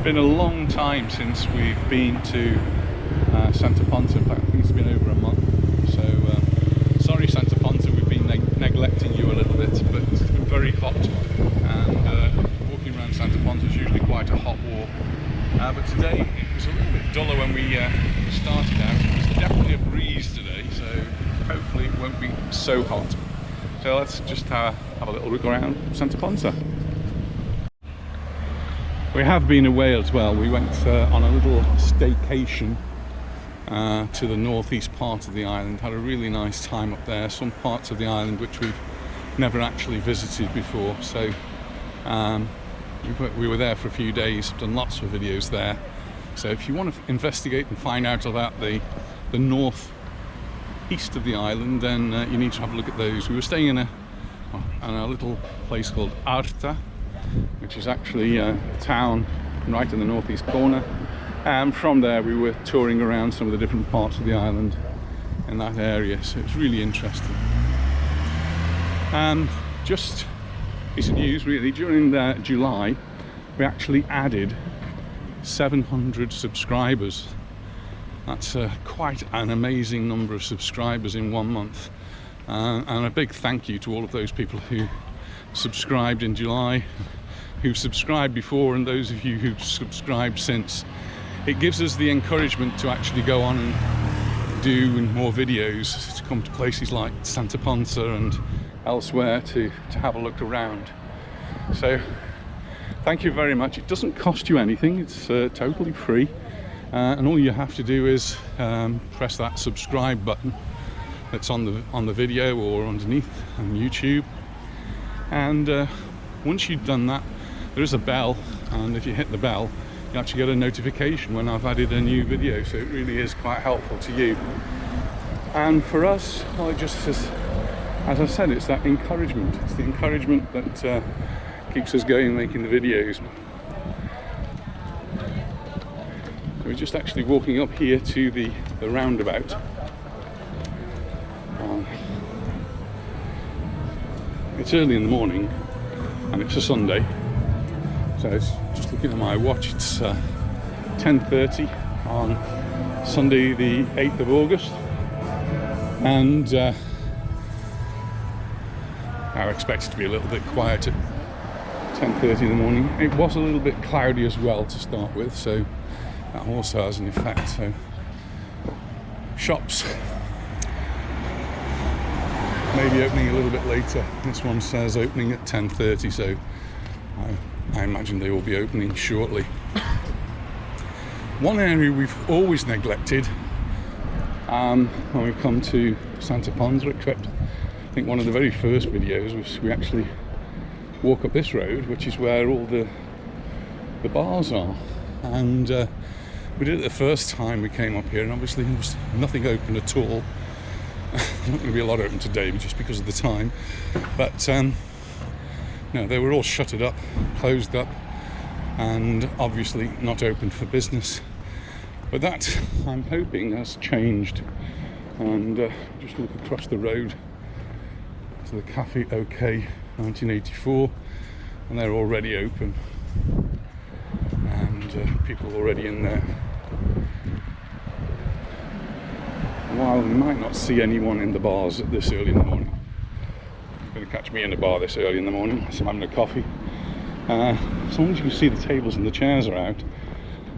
been a long time since we've been to Santa Ponsa. In fact, I think it's been over a month. So sorry Santa Ponsa, we've been neglecting you a little bit, but it's been very hot, and walking around Santa Ponsa is usually quite a hot walk. But today it was a little bit duller when we started out. There's definitely a breeze today, so hopefully it won't be so hot. So let's just have a little look around Santa Ponsa. We have been away as well. We went on a little staycation to the northeast part of the island. Had a really nice time up there. Some parts of the island which we've never actually visited before. So we were there for a few days, done lots of videos there. So if you want to investigate and find out about the north east of the island, then you need to have a look at those. We were staying in a little place called Arta, which is actually a town right in the northeast corner, and from there we were touring around some of the different parts of the island in that area, so it's really interesting. Just piece of news really, during July we actually added 700 subscribers. That's quite an amazing number of subscribers in 1 month, and a big thank you to all of those people who subscribed in July, who subscribed before, and those of you who've subscribed since. It gives us the encouragement to actually go on and do more videos, to come to places like Santa Ponsa and elsewhere to have a look around. So thank you very much. It doesn't cost you anything, it's totally free, and all you have to do is press that subscribe button that's on the video or underneath on YouTube, and once you've done that, there is a bell, and if you hit the bell you actually get a notification when I've added a new video, so it really is quite helpful to you. And for us, well, it just as I said, it's that encouragement. It's the encouragement that keeps us going, making the videos. So we're just actually walking up here to the roundabout. It's early in the morning and it's a Sunday, so it's just looking at my watch, it's 10:30 on Sunday the 8th of August, and I expect it to be a little bit quiet at 10:30 in the morning. It was a little bit cloudy as well to start with, so that also has an effect. So shops maybe opening a little bit later. This one says opening at 10:30, so I imagine they will be opening shortly. One area we've always neglected when we've come to Santa Ponsa, except I think one of the very first videos was we actually walk up this road, which is where all the bars are, and we did it the first time we came up here, and obviously there was nothing open at all. There's not going to be a lot open today just because of the time, but no, they were all shuttered up, closed up, and obviously not open for business. But that, I'm hoping, has changed, and just look across the road to the Cafe OK 1984, and they're already open, and people already in there. While we might not see anyone in the bars at this early in the morning, you're going to catch me in the bar this early in the morning, so I'm having a coffee. As long as you can see the tables and the chairs are out,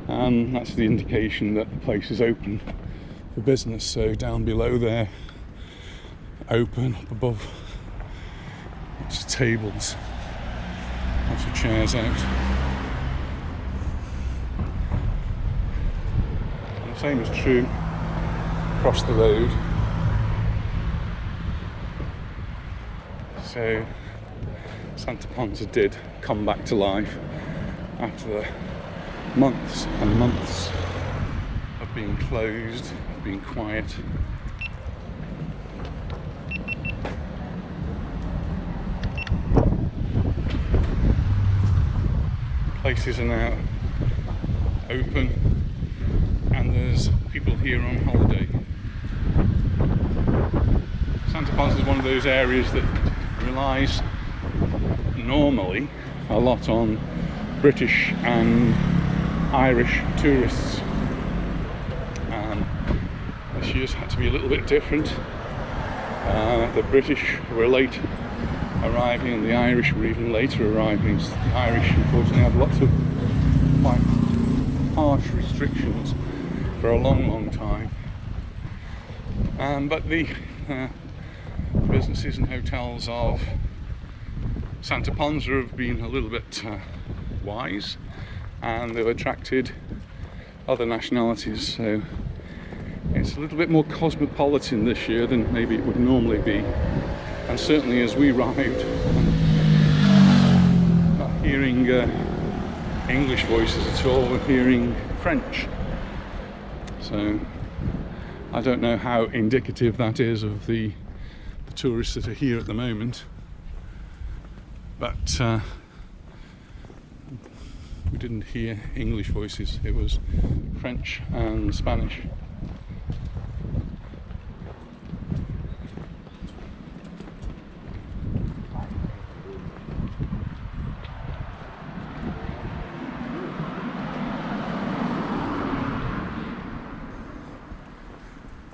that's the indication that the place is open for business. So down below there, open, up above, lots of tables, lots of chairs out. And the same is true across the road. So Santa Ponsa did come back to life after months and months of being closed, of being quiet. Places are now open, and there's people here on holiday. Santa Ponsa is one of those areas that relies normally a lot on British and Irish tourists. This year's had to be a little bit different. The British were late arriving and the Irish were even later arriving. So the Irish unfortunately had lots of quite harsh restrictions for a long time. But the businesses and hotels of Santa Ponsa have been a little bit wise, and they've attracted other nationalities, so it's a little bit more cosmopolitan this year than maybe it would normally be. And certainly as we arrived, not hearing English voices at all, we're hearing French. So I don't know how indicative that is of the tourists that are here at the moment, but we didn't hear English voices, it was French and Spanish.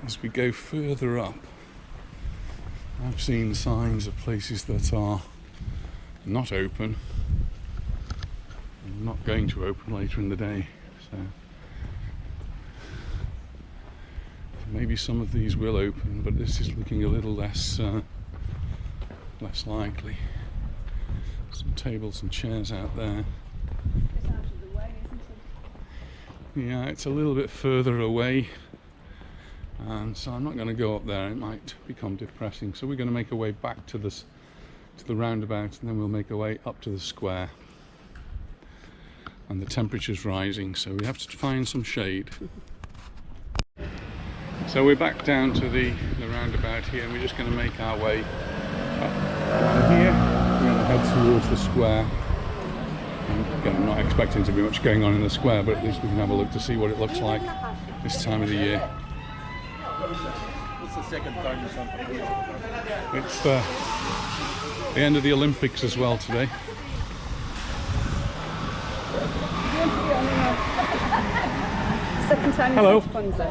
As we go further up, I've seen signs of places that are not open, and not going to open later in the day, so maybe some of these will open, but this is looking a little less likely. Some tables and chairs out there. It's out of the way, isn't it? Yeah, it's a little bit further away, and so I'm not going to go up there, it might become depressing. So we're going to make our way back to the roundabout, and then we'll make our way up to the square. And the temperature's rising, so we have to find some shade. So we're back down to the roundabout here, and we're just going to make our way up down here. We're going to head towards the square. And again, I'm not expecting to be much going on in the square, but at least we can have a look to see what it looks like this time of the year. What's the second time in Santa Ponsa? It's the end of the Olympics as well today. Second time in Hello. Santa Ponsa. I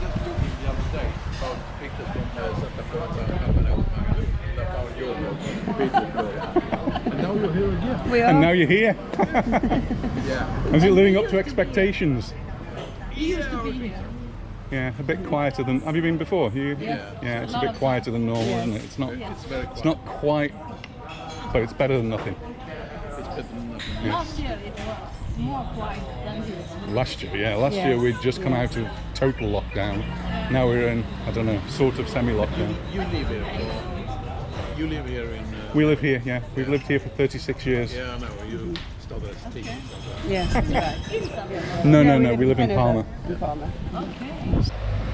just Googled the other day about pictures from Santa Ponsa and I found your video blog. And now you're here again. We are. And now you're here. Yeah. Is it living up to expectations? We used to be here. Yeah, a bit quieter than. Have you been before? Yeah. Yeah, it's a bit quieter than normal, isn't it? It's not. It's very quiet. It's not quite. But it's better than nothing. It's better than nothing. Last year it was more quiet than this. Last year, yeah, last year we'd just come out of total lockdown. Now we're in, I don't know, sort of semi-lockdown. You live here. Or you live here in. We live here, yeah. We've lived here for 36 years. Yeah, I know. You started as teen. Yes, that's right. No, we live in Palma. In Palma. Okay.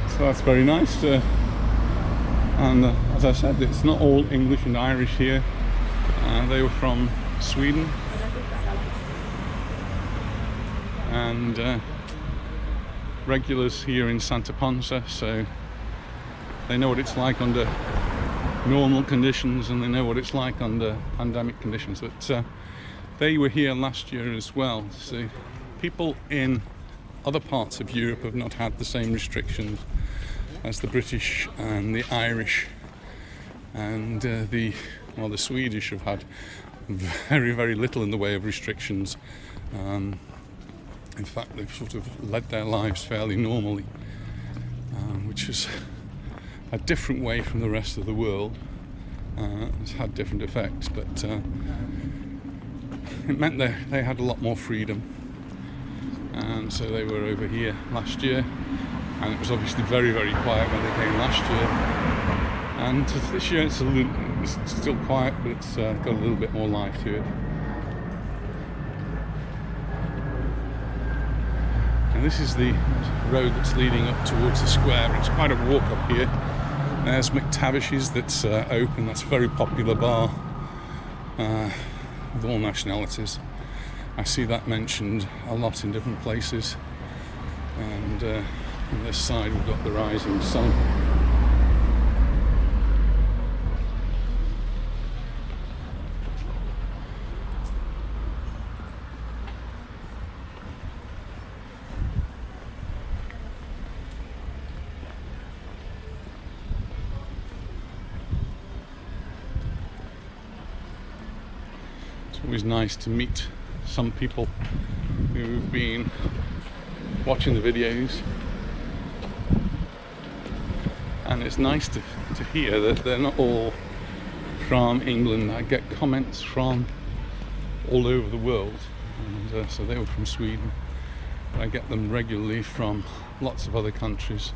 So that's very nice. And as I said, it's not all English and Irish here. They were from Sweden. And regulars here in Santa Ponsa, so they know what it's like under normal conditions and they know what it's like under pandemic conditions. But they were here last year as well, so people in other parts of Europe have not had the same restrictions as the British and the Irish, and the Swedish have had very little in the way of restrictions. In fact, they've sort of led their lives fairly normally, which is a different way from the rest of the world. It's had different effects, but it meant they had a lot more freedom. And so they were over here last year, and it was obviously very quiet when they came last year. And this year it's still quiet, but it's got a little bit more life to it. And this is the road that's leading up towards the square. It's quite a walk up here. There's McTavish's that's open. That's a very popular bar with all nationalities. I see that mentioned a lot in different places. And on this side we've got the rising sun. always nice to meet some people who've been watching the videos, and it's nice to hear that they're not all from England. I get comments from all over the world, and so they were from Sweden. I get them regularly from lots of other countries,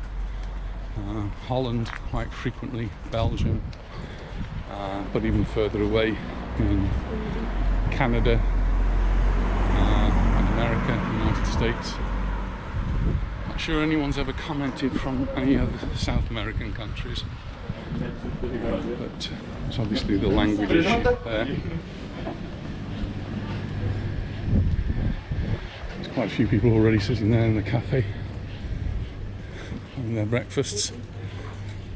Holland quite frequently, Belgium, but even further away in Canada, and America, United States. Not sure anyone's ever commented from any other South American countries, but it's obviously the language issue there. There's quite a few people already sitting there in the cafe having their breakfasts.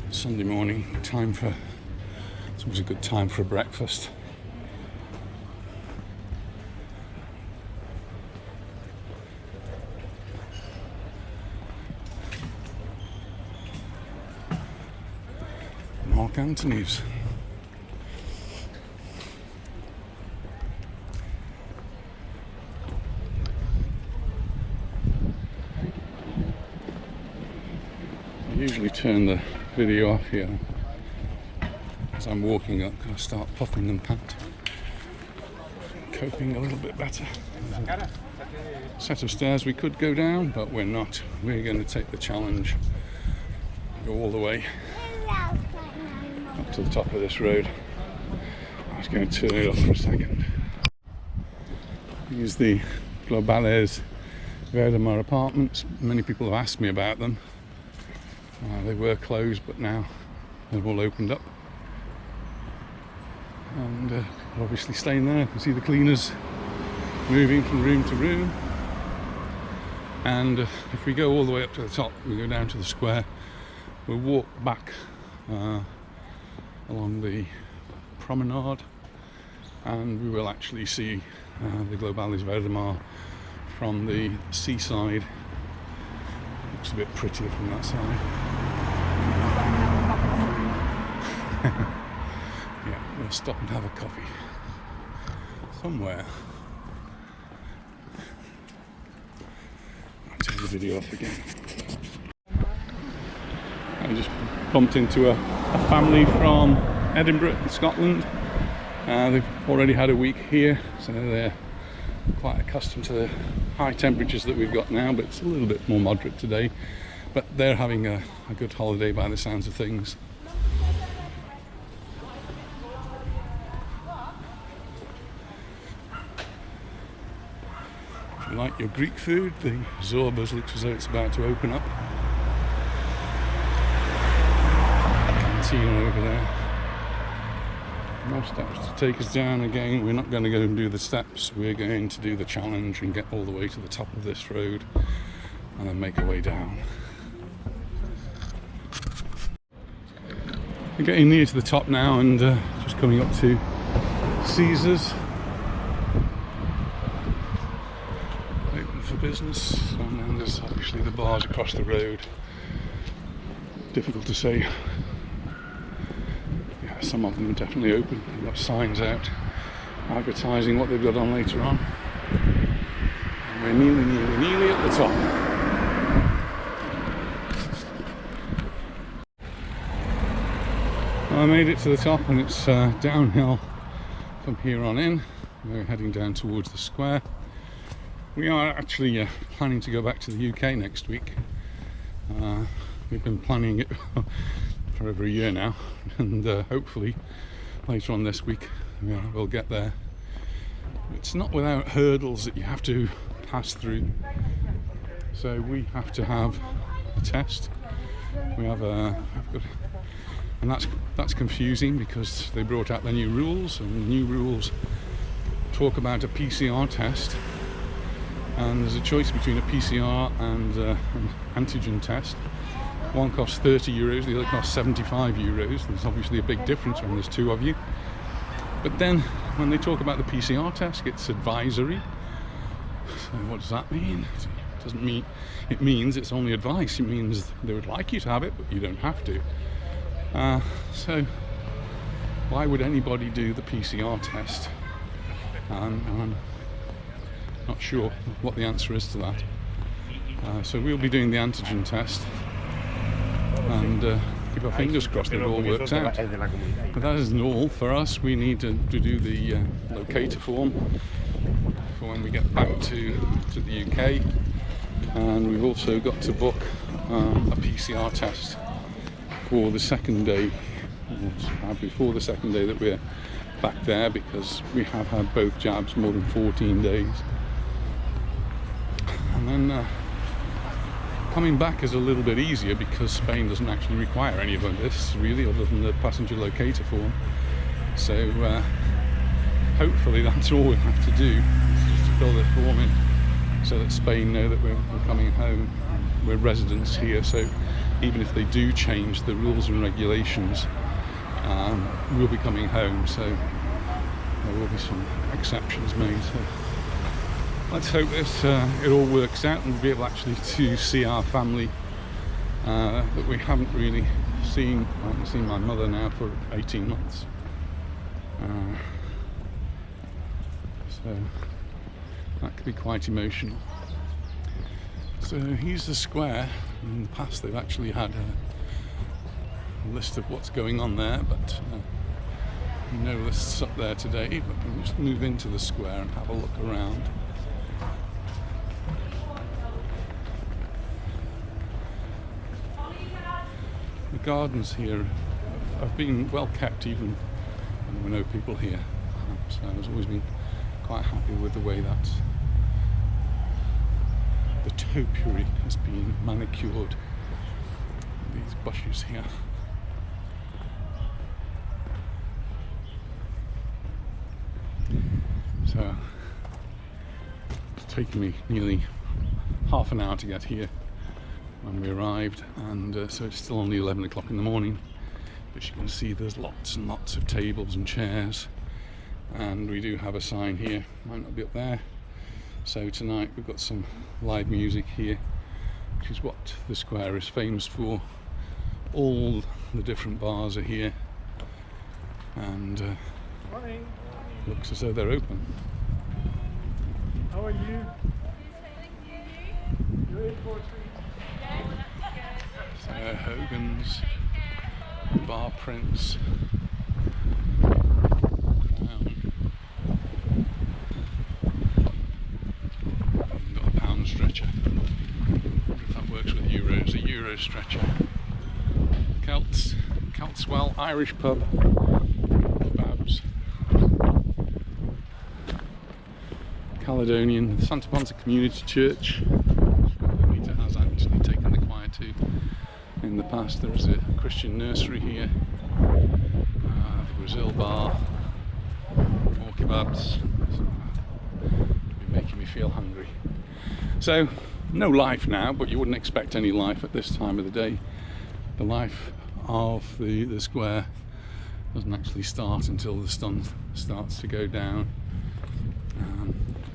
Sunday morning, it's always a good time for a breakfast. Mark Antony's. I usually turn the video off here as I'm walking up, because I start puffing and panting, coping a little bit better. There's a set of stairs we could go down, but we're not. We're going to take the challenge, go all the way up to the top of this road. I was going to turn it off for a second. These are the Globales Verdemar apartments. Many people have asked me about them. They were closed, but now they've all opened up, and we're obviously staying there. You can see the cleaners moving from room to room, and if we go all the way up to the top, we go down to the square, we'll walk back along the promenade, and we will actually see the Globales Verdemar from the seaside. Looks a bit prettier from that side. Yeah, we'll stop and have a coffee somewhere. I'll turn the video off again. I just bumped into a family from Edinburgh, Scotland. They've already had a week here, so they're quite accustomed to the high temperatures that we've got now, but it's a little bit more moderate today. But they're having a good holiday by the sounds of things. If you like your Greek food, the Zorbas looks as though it's about to open up. Cantina over there. More steps to take us down again. We're not going to go and do the steps, we're going to do the challenge and get all the way to the top of this road and then make our way down. We're getting near to the top now, and just coming up to Caesar's. Open for business, and then there's obviously the bars across the road. Difficult to say. Some of them are definitely open. They've got signs out advertising what they've got on later on. And we're nearly at the top. I made it to the top, and it's downhill from here on in. We're heading down towards the square. We are actually planning to go back to the UK next week. We've been planning it for over a year now, and hopefully later on this week we'll get there. It's not without hurdles that you have to pass through, so we have to have a test. We have and that's confusing, because they brought out the new rules, and the new rules talk about a PCR test, and there's a choice between a PCR and an antigen test. One costs €30, the other costs €75. There's obviously a big difference when there's two of you. But then when they talk about the PCR test, it's advisory. So what does that mean? It doesn't mean, it means it's only advice. It means they would like you to have it, but you don't have to. So why would anybody do the PCR test and I'm not sure what the answer is to that. So we'll be doing the antigen test and keep our fingers crossed it all works out. But that isn't all for us. We need to do the locator form for when we get back to the UK, and we've also got to book a PCR test for the second day, or before the second day that we're back there, because we have had both jabs more than 14 days. And then coming back is a little bit easier because Spain doesn't actually require any of this really, other than the passenger locator form. So hopefully that's all we have to do, is to fill the form in so that Spain know that we're coming home. We're residents here, so even if they do change the rules and regulations, we'll be coming home, so there will be some exceptions made. So let's hope that it all works out and we'll be able actually to see our family that we haven't really seen. I haven't seen my mother now for 18 months. So that could be quite emotional. So here's the square. In the past they've actually had a list of what's going on there, but no lists up there today. But we'll just move into the square and have a look around. The gardens here have been well kept, even when there were no people here. So I've always been quite happy with the way that the topiary has been manicured. These bushes here. So it's taken me nearly half an hour to get here when we arrived, and so it's still only 11 o'clock in the morning, but you can see there's lots and lots of tables and chairs, and we do have a sign here, might not be up there. So tonight we've got some live music here, which is what the square is famous for. All the different bars are here, and looks as though they're open. How are you? You're in for a treat. So Hogan's, Bar Prince, Crown. Got a pound stretcher. I wonder if that works with euros. A euro stretcher. Celtswell Irish pub. Kebabs. Caledonian, Santa Ponsa Community Church. Peter has actually taken the choir to in the past. There is a Christian nursery here, the Brazil bar, more kebabs. You're making me feel hungry. So, no life now, but you wouldn't expect any life at this time of the day. The life of the square doesn't actually start until the sun starts to go down.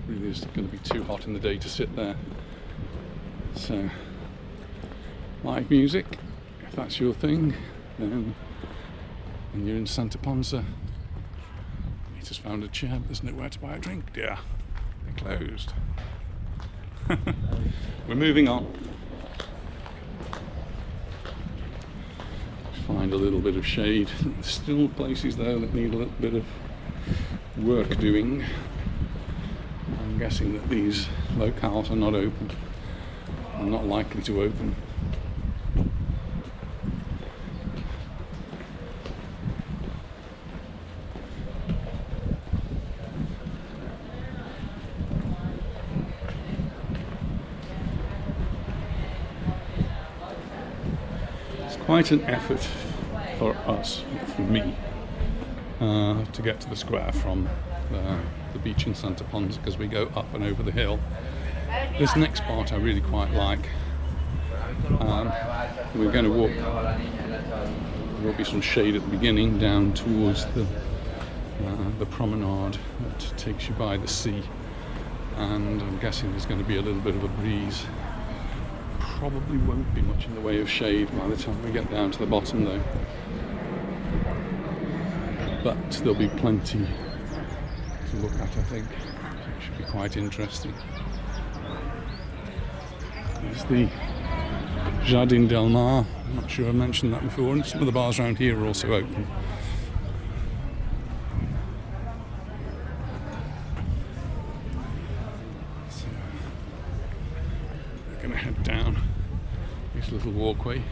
Really is going to be too hot in the day to sit there. So, live music, if that's your thing, then when you're in Santa Ponsa. We just found a chair, but there's nowhere to buy a drink, dear. They're closed. We're moving on. Find a little bit of shade. There's still places though that need a little bit of work doing. I'm guessing that these locales are not open, are not likely to open. It's quite an effort for us, for me, to get to the square from the beach in Santa Ponsa, because we go up and over the hill. This next part I really quite like. We're going to walk, there will be some shade at the beginning down towards the promenade that takes you by the sea, and I'm guessing there's going to be a little bit of a breeze. Probably won't be much in the way of shade by the time we get down to the bottom though, but there'll be plenty to look at, I think. It should be quite interesting. There's the Jardin del Mar. I'm not sure I've mentioned that before, and some of the bars around here are also open. So we're going to head down this little walkway.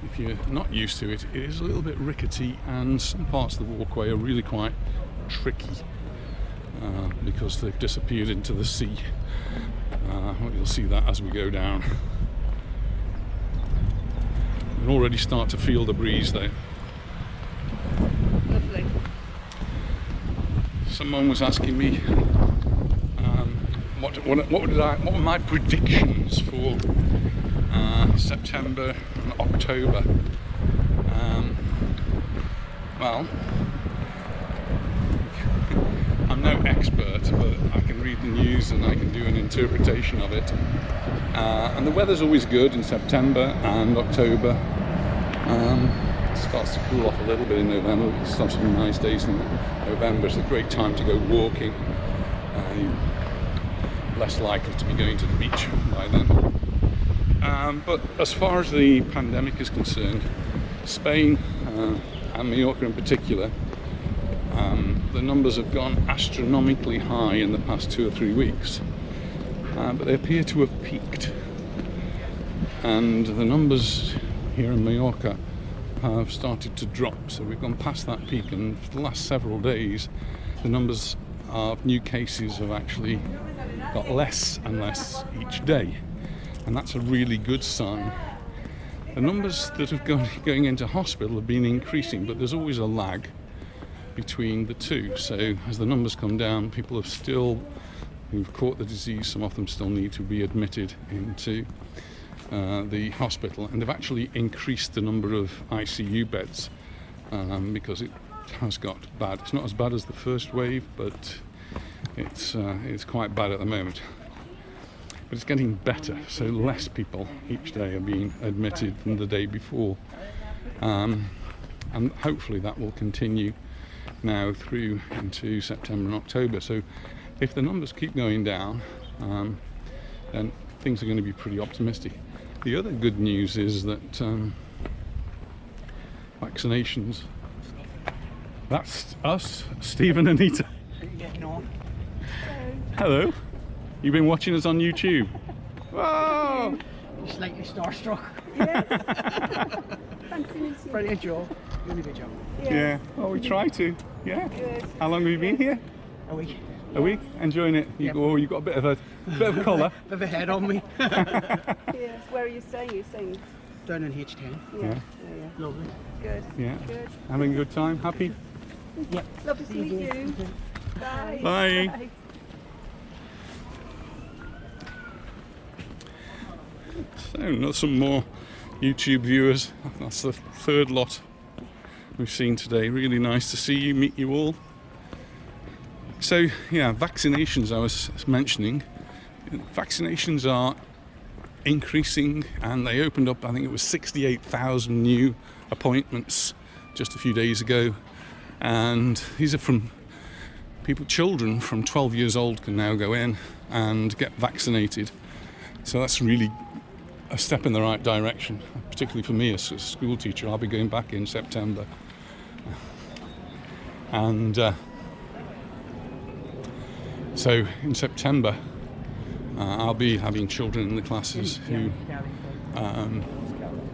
If you're not used to it, it is a little bit rickety, and some parts of the walkway are really quite tricky because they've disappeared into the sea. You'll see that as we go down. You can already start to feel the breeze though. Lovely. Someone was asking me what were my predictions for September and October. Well, I'm no expert, but I can read the news and I can do an interpretation of it. And the weather's always good in September and October. It starts to cool off a little bit in November. We still have some nice days in November. It's a great time to go walking. You're less likely to be going to the beach by then. But as far as the pandemic is concerned, Spain and Mallorca in particular, the numbers have gone astronomically high in the past 2 or 3 weeks, but they appear to have peaked, and the numbers here in Mallorca have started to drop. So we've gone past that peak, and for the last several days the numbers of new cases have actually got less and less each day, and that's a really good sign. The numbers that have going into hospital have been increasing, but there's always a lag between the two. So as the numbers come down, people have still who've caught the disease, some of them still need to be admitted into the hospital, and they've actually increased the number of ICU beds because it has got bad. It's not as bad as the first wave, but it's quite bad at the moment. But it's getting better, so less people each day are being admitted than the day before, and hopefully that will continue now through into September and October. So if the numbers keep going down, then things are going to be pretty optimistic. The other good news is that vaccinations, that's us, Steve and Anita. How are you getting on? Hello. You've been watching us on YouTube. Whoa! You're slightly starstruck. Yes. Fancy meeting you. Brilliant job. Really good job. Yeah. Oh, we try to. Yeah. Good. How long have you been here? A week. A week. Enjoying it. Yep. Oh, you've got a bit of colour. Bit of a head on me. Yes. Where are you staying? You're staying. Down in H10. Yeah. Lovely. Good. Yeah. Good. Having a good time. Happy. Yep. Lovely to meet you. Bye. Bye. So, some more YouTube viewers. That's the third lot we've seen today. Really nice to see you, meet you all. So, yeah, vaccinations I was mentioning. Vaccinations are increasing, and they opened up, I think it was 68,000 new appointments just a few days ago. And these are from children from 12 years old can now go in and get vaccinated. So that's really a step in the right direction, particularly for me as a school teacher. I'll be going back in September, and so in September I'll be having children in the classes who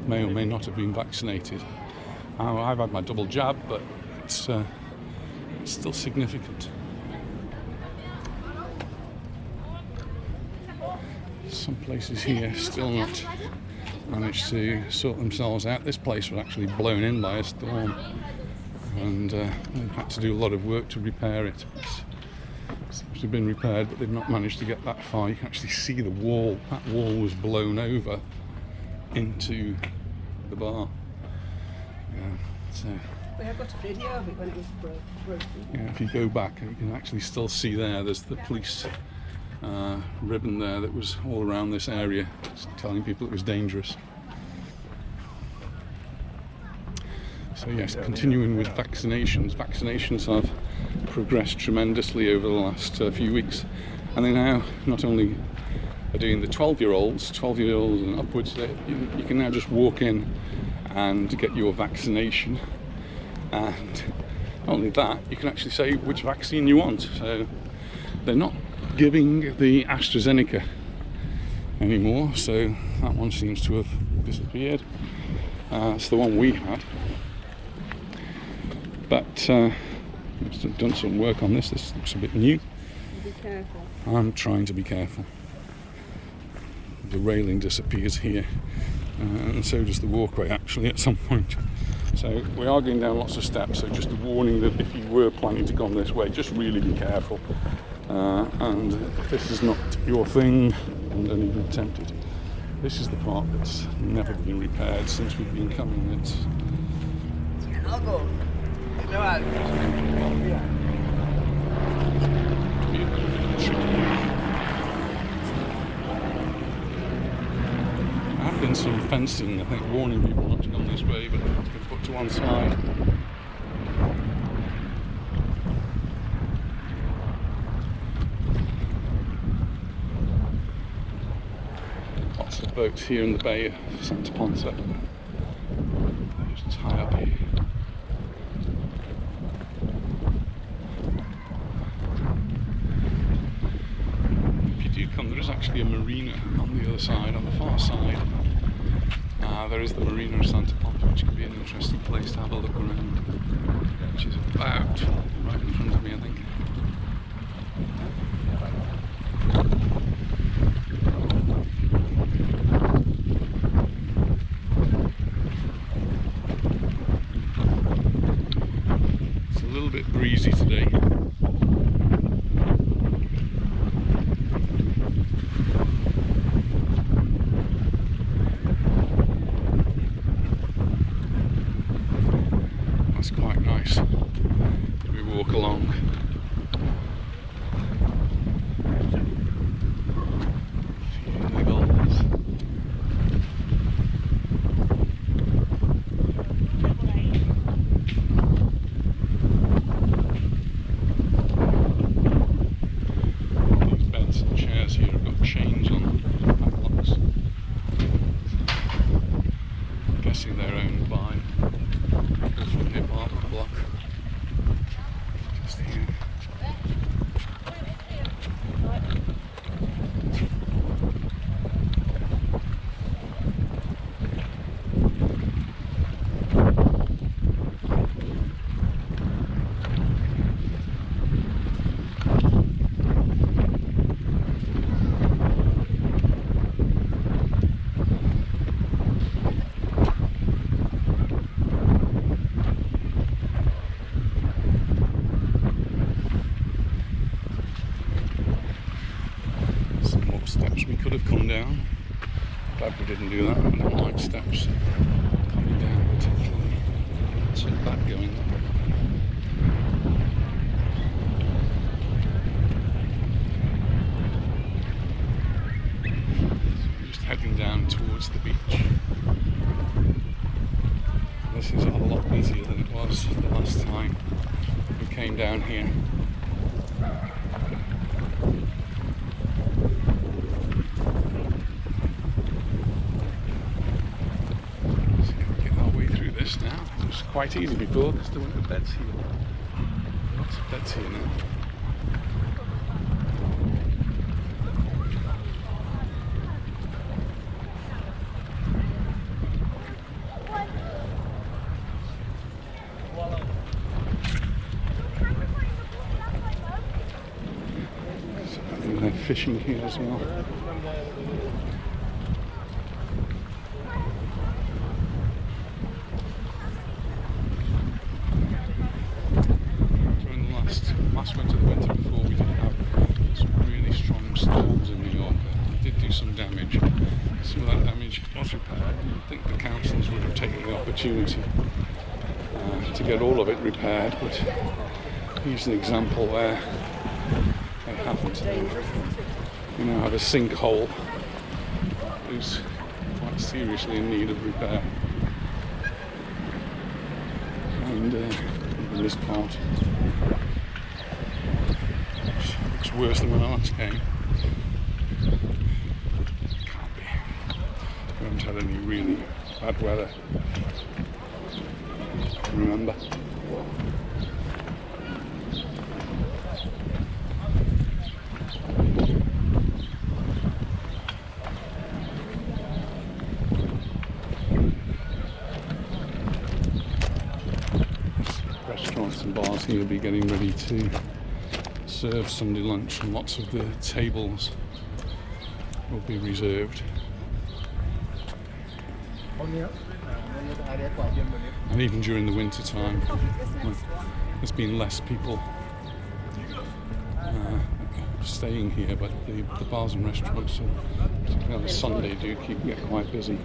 may or may not have been vaccinated. I've had my double jab, but it's still significant. Some places here still not managed to sort themselves out. This place was actually blown in by a storm, and they've had to do a lot of work to repair it. It seems to have been repaired, but they've not managed to get that far. You can actually see the wall. That wall was blown over into the bar. Yeah, so We have got a video of it when it was broken. yeah, if you go back, you can actually still see there's the police ribbon there that was all around this area, telling people it was dangerous. So yes, continuing with vaccinations. Vaccinations have progressed tremendously over the last few weeks, and they now not only are doing the 12-year-olds and upwards, you can now just walk in and get your vaccination, and not only that, you can actually say which vaccine you want. So they're not giving the AstraZeneca anymore, so that one seems to have disappeared. It's the one we had, but I've done some work on this. This looks a bit new. Be careful. I'm trying to be careful. The railing disappears here, and so does the walkway actually at some point. So we are going down lots of steps, so just a warning that if you were planning to go on this way, just really be careful. And if this is not your thing, don't even attempt it. This is the part that's never been repaired since we've been coming. It's there have been some fencing, I think, warning people not to go this way, but it's been put to one side. Lots of boats here in the bay of Santa Ponsa. They just tie up here. There is actually a marina on the other side, on the far side. There is the marina of Santa Ponsa, which could be an interesting place to have a look around, which is about right in front of me, I think. It's a little bit breezy today. Quite nice. We walk along. The gulls. These beds and chairs here have got chains on them, padlocks. I'm guessing they're owned by from the apartment block. Just here. Steps we could have come down. Glad we didn't do that. I don't like steps coming down particularly. So that going up. So we're just heading down towards the beach. This is a lot busier than it was the last time we came down here. Now it was quite easy before because there weren't beds here. Lots of beds here now. So I think they're fishing here as well. Last winter, the winter before, we did have some really strong storms in Mallorca. It did do some damage. Some of that damage was repaired. I think the councils would have taken the opportunity to get all of it repaired, but here's an example where they haven't. We now have a sinkhole who's quite seriously in need of repair. And in this part, it's worse than when I last came. Can't be. We haven't had any really bad weather. Remember? Restaurants and bars here will be getting ready to serve Sunday lunch, and lots of the tables will be reserved. And even during the winter time, there's been less people staying here, but the bars and restaurants, particularly on a Sunday, do get quite busy.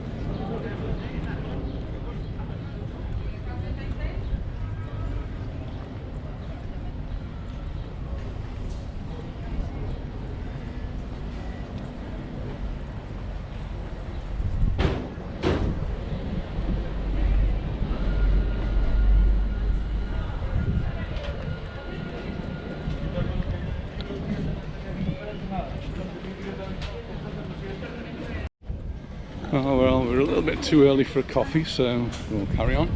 Oh well, we're a little bit too early for a coffee, so we'll carry on.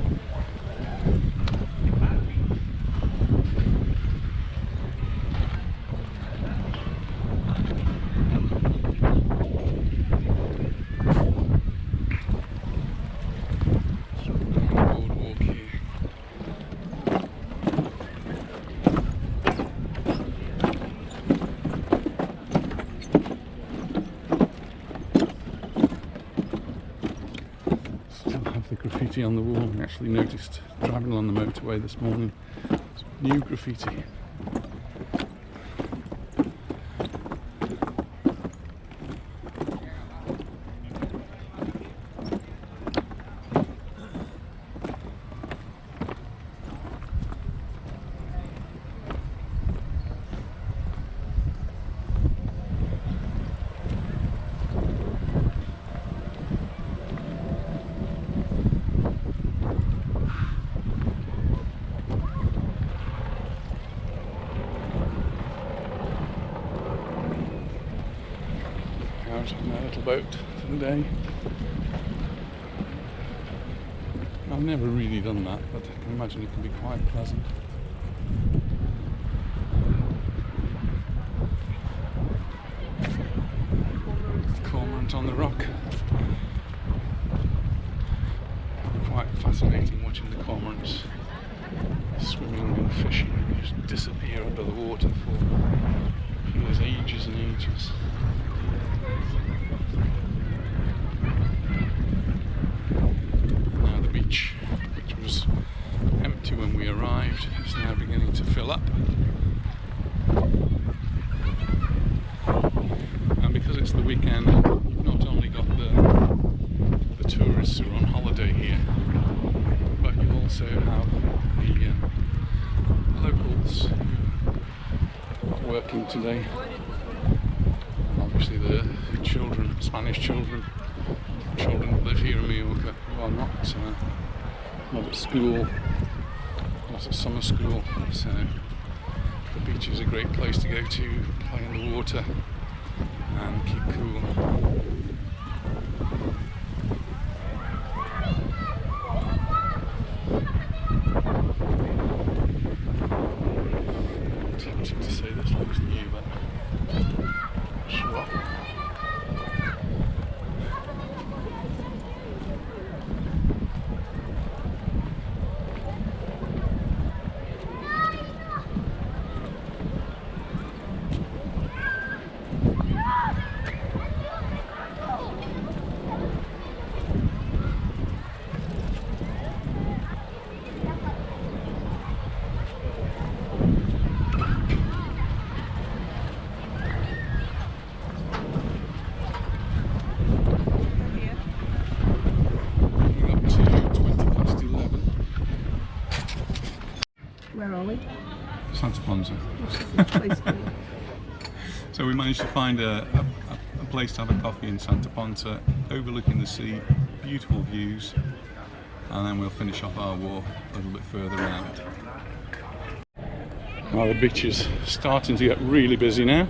Boardwalk here. The graffiti on the wall. I actually noticed driving along the motorway this morning. New graffiti. Out on my little boat for the day. I've never really done that, but I can imagine it can be quite pleasant. Cormorant on the rock. Quite fascinating watching the cormorants swimming and fishing and just disappear under the water for ages and ages. Now the beach, which was empty when we arrived, is now beginning to fill up. And because it's the weekend, you've not only got the tourists who are on holiday here, but you also have the locals who are working today. Obviously the children, Spanish children that live here in Mallorca, who are not at school, not at summer school, so the beach is a great place to go to, play in the water and keep cool. Tempting to say this looks new, but sure. Where are we? Santa Ponsa. What's this place called? So we managed to find a place to have a coffee in Santa Ponsa, overlooking the sea, beautiful views, and then we'll finish off our walk a little bit further out. Well, the beach is starting to get really busy now.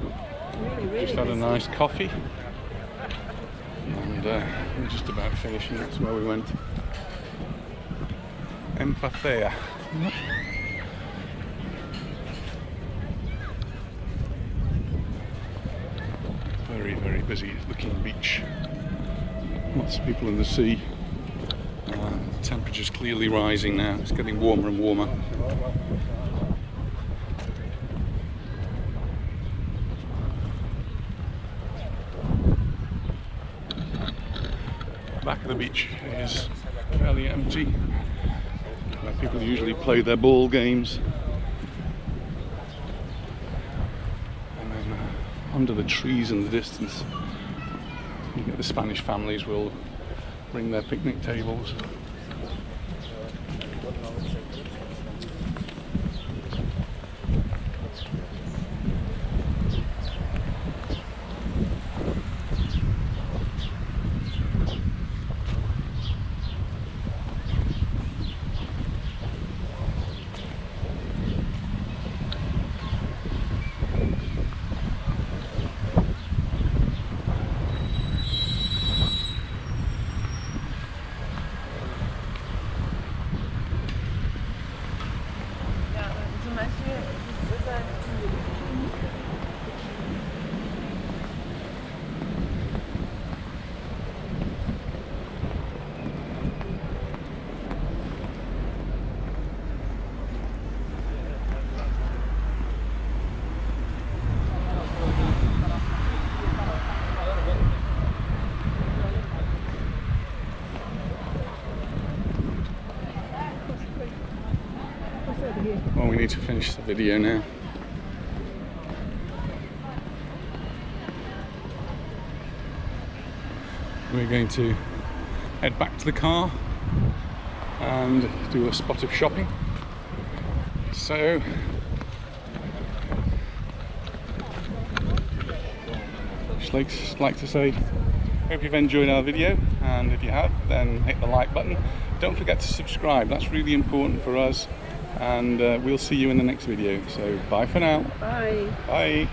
Really Just had a busy. nice coffee. And we're just about finishing. That's where we went. Empathea. Very, very busy looking beach. Lots of people in the sea. Temperature's clearly rising now. It's getting warmer and warmer. Back of the beach is fairly empty. Where people usually play their ball games. And then under the trees in the distance, you get the Spanish families will bring their picnic tables. Well, we need to finish the video now. We're going to head back to the car and do a spot of shopping. So, just like to say, hope you've enjoyed our video, and if you have, then hit the like button. Don't forget to subscribe, that's really important for us, and we'll see you in the next video. So bye for now. Bye. Bye.